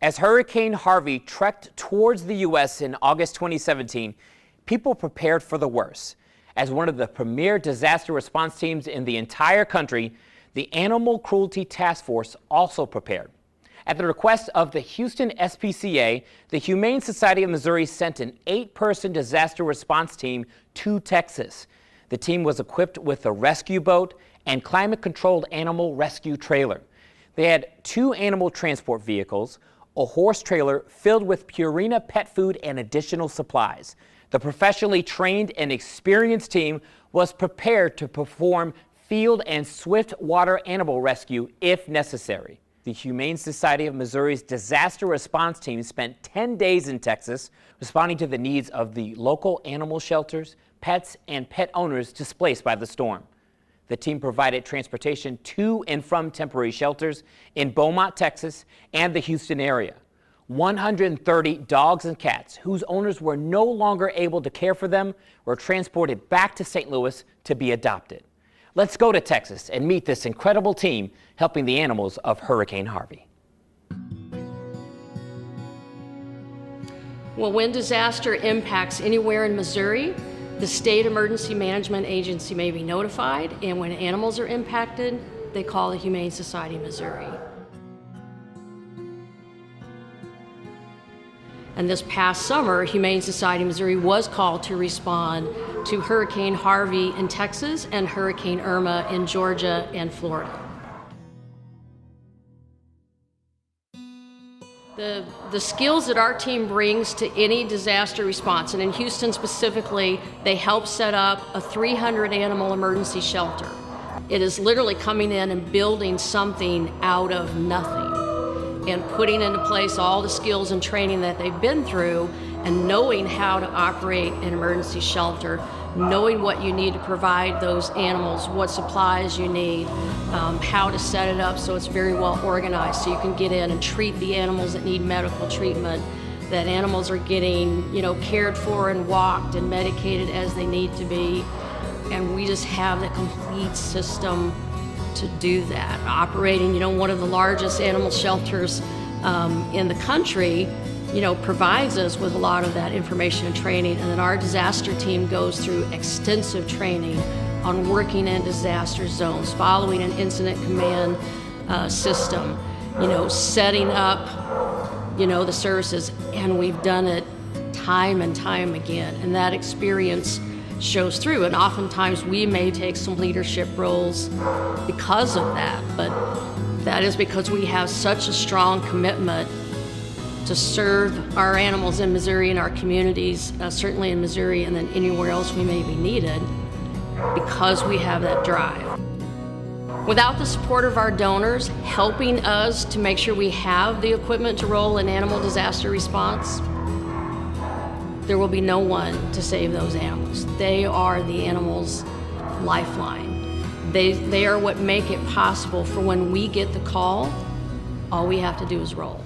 As Hurricane Harvey trekked towards the U.S. in August 2017, people prepared for the worst. As one of the premier disaster response teams in the entire country, the Animal Cruelty Task Force also prepared. At the request of the Houston SPCA, the Humane Society of Missouri sent an 8-person disaster response team to Texas. The team was equipped with a rescue boat and climate-controlled animal rescue trailer. They had 2 animal transport vehicles, a horse trailer filled with Purina pet food and additional supplies. The professionally trained and experienced team was prepared to perform field and swift water animal rescue if necessary. The Humane Society of Missouri's disaster response team spent 10 days in Texas, responding to the needs of the local animal shelters, pets, and pet owners displaced by the storm. The team provided transportation to and from temporary shelters in Beaumont, Texas, and the Houston area. 130 dogs and cats, whose owners were no longer able to care for them, were transported back to St. Louis to be adopted. Let's go to Texas and meet this incredible team helping the animals of Hurricane Harvey. Well, when disaster impacts anywhere in Missouri, the State Emergency Management Agency may be notified, and when animals are impacted, they call the Humane Society of Missouri. And this past summer, Humane Society of Missouri was called to respond to Hurricane Harvey in Texas and Hurricane Irma in Georgia and Florida. The skills that our team brings to any disaster response, and in Houston specifically, they help set up a 300-animal emergency shelter. It is literally coming in and building something out of nothing and putting into place all the skills and training that they've been through and knowing how to operate an emergency shelter, knowing what you need to provide those animals, what supplies you need, how to set it up so it's very well organized so you can get in and treat the animals that need medical treatment, that animals are getting, cared for and walked and medicated as they need to be. And we just have the complete system to do that. Operating, one of the largest animal shelters in the country, provides us with a lot of that information and training, and then our disaster team goes through extensive training on working in disaster zones, following an incident command system, setting up, the services, and we've done it time and time again, and that experience shows through, and oftentimes we may take some leadership roles because of that, but that is because we have such a strong commitment to serve our animals in Missouri and our communities, certainly in Missouri and then anywhere else we may be needed, because we have that drive. Without the support of our donors helping us to make sure we have the equipment to roll an animal disaster response, there will be no one to save those animals. They are the animals' lifeline. They are what make it possible for when we get the call, all we have to do is roll.